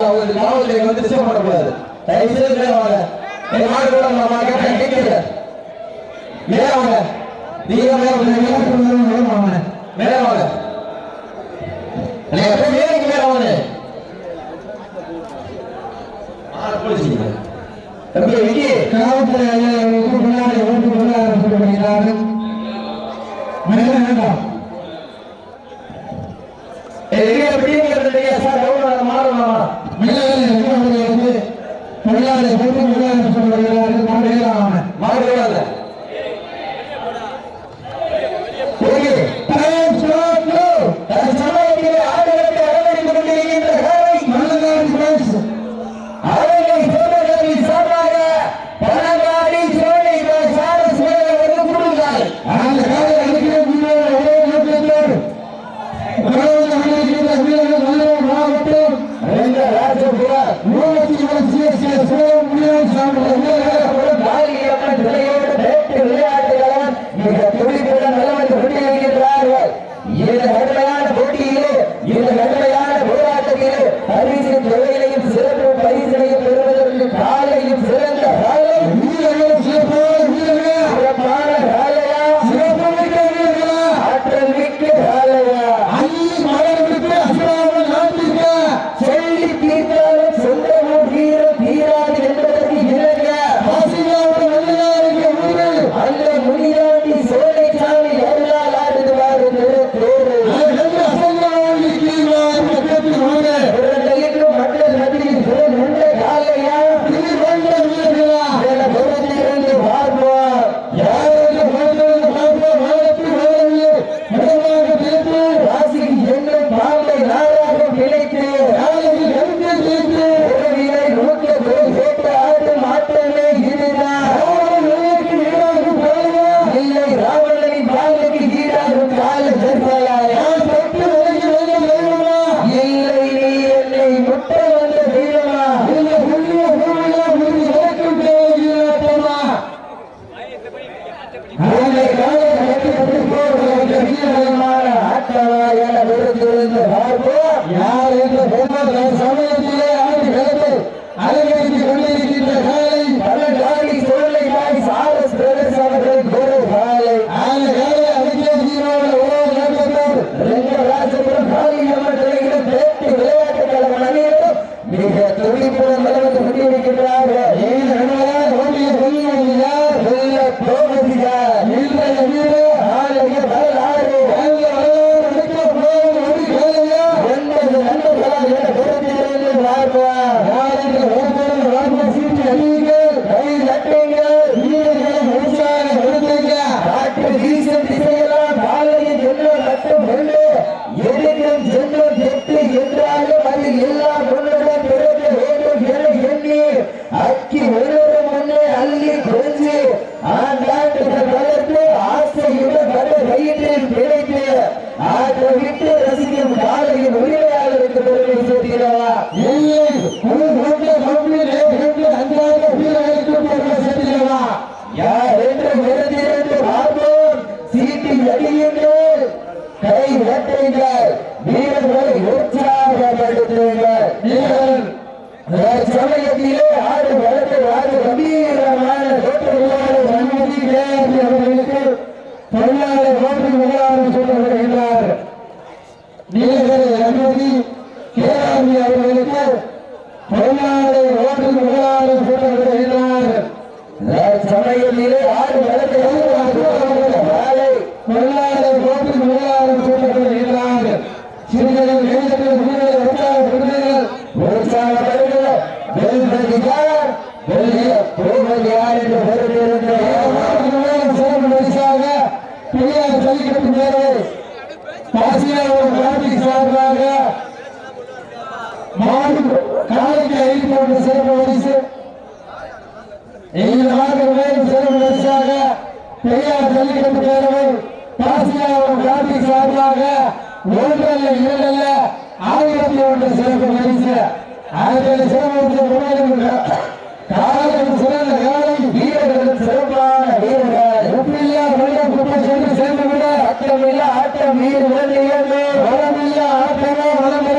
காவல்துறை வந்து டிஸ்டர்ப் பண்ணக்கூடாது. தயவு செய்து மேல வாங்க. மாடு கூட மேல வாங்க. நீங்க மேல வாங்க. மேல வாங்க. மேலுக்கு மேல வாங்க.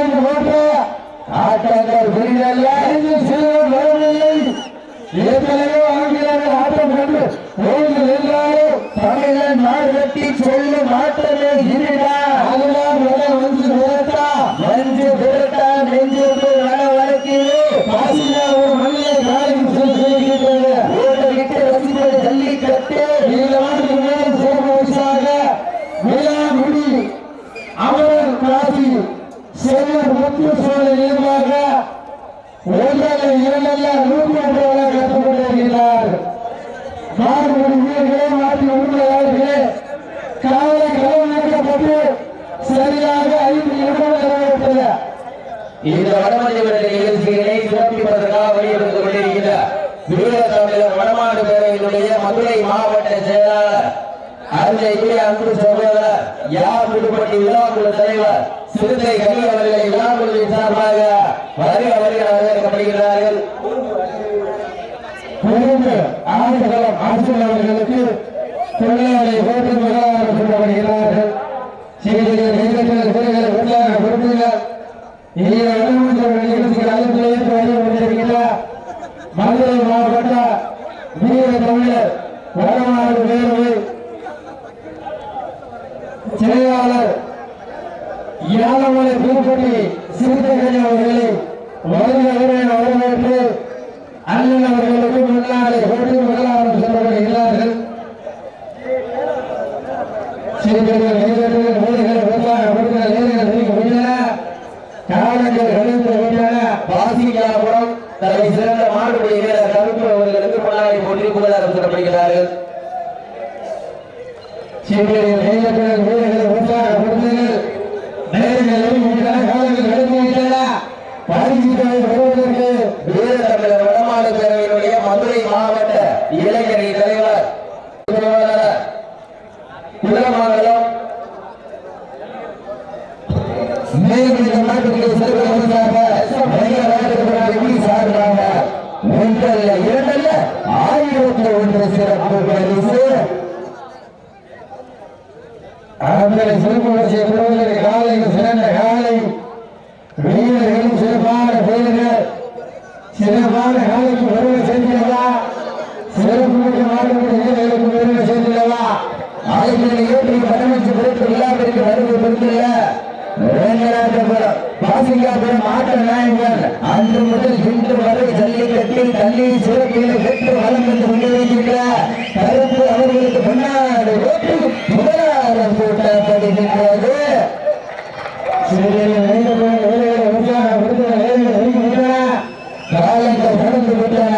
காவல்துறை ஆட்டங்கள் ஜல்லிக்கட்டு அவர் காசி செல்வர் முத்து சோழ நிர்வாக ஒன்றரை இரண்டல்ல 101 கற்றுக் கொண்டிருக்கிறார். மாறுபடி வீரர்களே மாற்றி உண்மையாளர்களே காலை களமிறக்கப்பட்டு சரியாக 5 நிமிடம் நிறைவேற்றது. இந்த வடமஞ்சு விரட்டு நிகழ்ச்சிகளை சிறப்பிப்பதற்காக வெளியிட்டுக் கொண்டிருக்கிற வீரத்தமிழர் வடமாடு பேரவையினுடைய மதுரை மாவட்ட செயலாளர் அருளை அன்பு சகோதரர் யார் புதுப்பட்டி விழாக்குழு தலைவர் சிறுத்தை கனி அவர்களை விழாக்குழுவின் சார்பாக வருக வரவேற்கப்படுகிறார்கள். ஆண்டுகளம் ஆசிரியர் அவர்களுக்கு தொழிலாளி ஓட்டு மகளாக சொல்லப்படுகிறார்கள். மதுரை மாவட்ட வீர தமிழர் வடமாடு பேரவை செயலாளர் யாதமலை புதுப்பட்டி சிறுத்தைகள் அவர்களை வரவேற்று அண்ணன் அவர்களுக்கு முன்னாலே ஓட்டு முதலாளர் சொல்லப்படுகிறார்கள். பாசிக்காபுரம் தலை சிறந்த மாடுபடி வீரர் கருப்பு அவர்களுக்கு முன்னாடி போட்டி முதலாளர் சொல்லப்படுகிறார்கள். வீரத்தமிழர் வடமாடு பேரவையினுடைய மதுரை மாவட்ட இளைஞரணி தலைவர் குலமங்கலம் மேலும் இந்த நாட்டுக்கு சார்பாக ஒன்றல்ல இரண்டல்ல 1001 சிறப்பு பரிசு அவர்களை சிறப்பு வரிசையை பெறுவதற்கு காலையில் சிறந்த காலை வீரர்களும் சிறப்பான வீரர்கள் சிறப்பான காலைக்கு வருகை செய்திடவா சிறப்பு மிக்க மாவட்ட வீரர்களுக்கு வருகை செய்திடவா ஆய்வுகளை ஏற்றி பரமச்சு பொருட்கள் விழாவிற்கு வருகை பெற்றுள்ள பாசிங்காபுரம் ஆட்ட நாயகன் அன்று முதல் இன்று வரை ஜல்லிக்கட்டில் தள்ளி சிறப்பில் பெற்று வளம் வந்து கொண்டிருக்கின்ற கருப்பு அவர்களுக்கு முன்னாடி ஓட்டு முதலாளர் கூட்டப்படுகின்றது. காலங்கள் கடந்து விட்டன.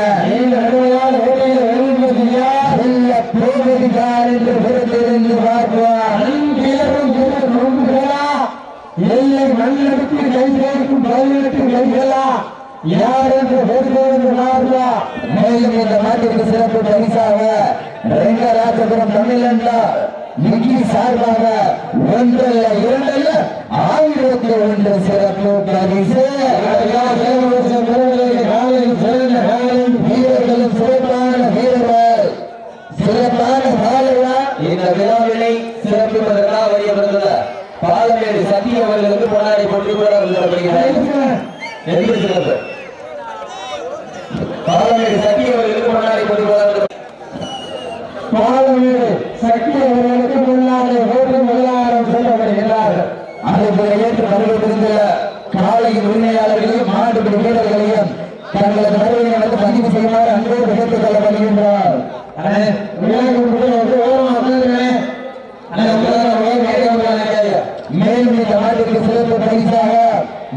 போவதிகார் என்று புறத்திலிருந்து பார்ப்பார். எல்லை மண்ணெடுத்து கை சேர்க்கும் 18 கைகளா யார் என்று பொறுத்தவர்கள் மாறுவா. மேலும் இந்த நாட்டிற்கு சிறப்பு பரிசாக ரெங்கராஜபுரம் தமிழண்டா நிக்கி சார்பாக ஒன்றல்ல இரண்டல்ல 1001 சிறப்பு பரிசு. வீரர்களும் சிறப்பான வீரர்கள் சிறப்பான காலையா இந்த விழாவினை சிறப்பிப்பதற்காக வரையப்படுகிறது. பாலமேடு சத்திய அவர்களுக்கு பொன்னாடை போட்டி சிறப்பு பாலமேடு சத்திய அவர்களுக்கு பொன்னாடை போட்டி பாலமேடு சத்திய அவர்களுக்கு முன்னாடி ஓட்டு முதலாளர் சொல்லப்படுகிறார்கள். அதேபோல ஏற்று வருகை புரிந்துள்ள காலையின் உரிமையாளர்களையும் மாட்டுப்பிடி வீரர்களையும் தங்களது வருகையை வந்து பதிவு செய்யுமாறு அன்போடு கேட்டுக் கொள்ளப்படுகின்றார். மேலும் இந்த நாட்டிற்கு சிறப்பு பரிசாக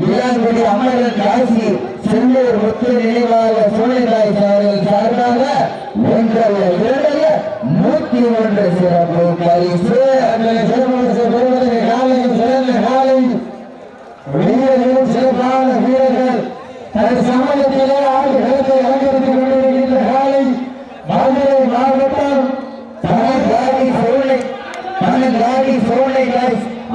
விழாங்குடி அமரன் காசி செல்லூர் முத்து நினைவாக சோழதாய் சார்பாக ஒன்றல்ல இரண்டல்ல 101 சிறப்பு பரிசு. காலையில் சிறந்த காலை வீரர்களும் சிறப்பான வீரர்கள் தன் சமூகத்திலே ஆண்டு களத்தை அலங்கரித்துக் கொண்டிருக்கின்ற காலை மதுரை மாவட்டம் பனங்காடி சோழை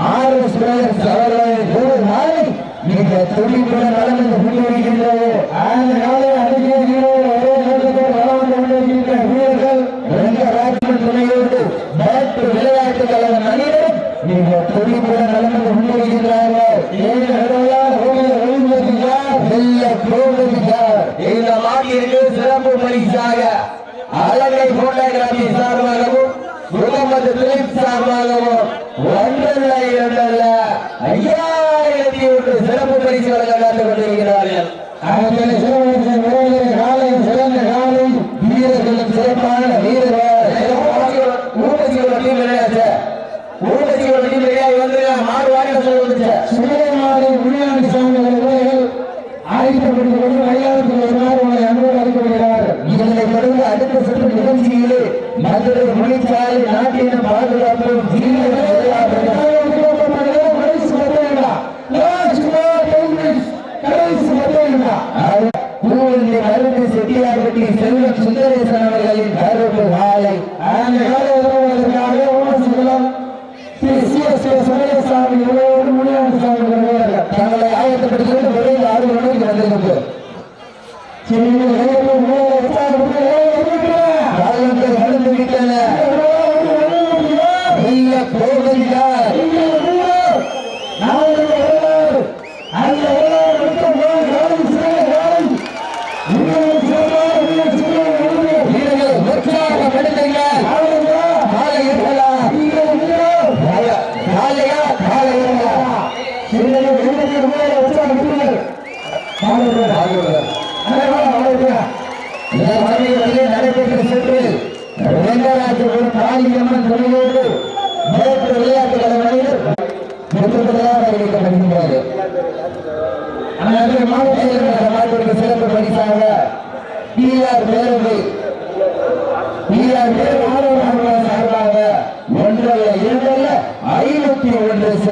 RS பிரதர்ஸ் அவர்களின் ஒரு நாளை மிக துடிப்புடன் வளர்ந்து கொண்டிருக்கின்றது. அந்த நாளை அடிக்கிறோடு ஒரே நேரத்தில் வளர்ந்து கொண்டிருக்கின்ற வீரர்கள் ரெங்கராஜன் துணையோடு பேட்டு விளையாட்டு கழகம் அணியினரும் மிக துடிப்புடன் வளர்ந்து கொண்டிருக்கின்றார்கள். இந்த மாட்டிற்கு சிறப்பு பரிசாக அழகை போட்டோகிராபி சார்பாகவும் முகமது பிலிப் சார்பாகவும் ஒன்றல்ல இரண்டல்ல 5001 சிறப்பு பரிசு வழங்க காத்துக் கொண்டிருக்கிறார்கள். காலையும் சிறந்த காலை வீரர்களும் சிறப்பான வீரர்கள் சுயமாறு உள்நாட்டு சாமிகள் ஆயுதப்படுத்திக் கொண்டு கையாளத்தில் வருமாறு உங்களை அன்போடு அளிக்கப்படுகிறார். இதனை தொடர்ந்து அடுத்த சுற்று நிகழ்ச்சியிலே மதுரை மொழிச்சாலை நாட்டின பாதுகாப்பு செட்டியார்பட்டி செல்வம் சுந்தரேசன் அவர்களின் கருப்பு காலை அந்த காலை சுந்தரசாமி முனியாண்டி சாமி தங்களை ஆயத்தப்படுத்திக் கொண்டு விரைந்து 6 மணிக்கு வந்திருக்கிறது. வளர்ந்து விட்டன போகிறார் நடைபெற்ற சுற்று வெங்கராஜபுரம் காளியம்மன் துணையோடு நேற்று விளையாட்டு களமணியில் அறிவிக்கப்படுகின்றது. மாவட்டத்திற்கு சிறப்பு பரிசாக PR பேரவை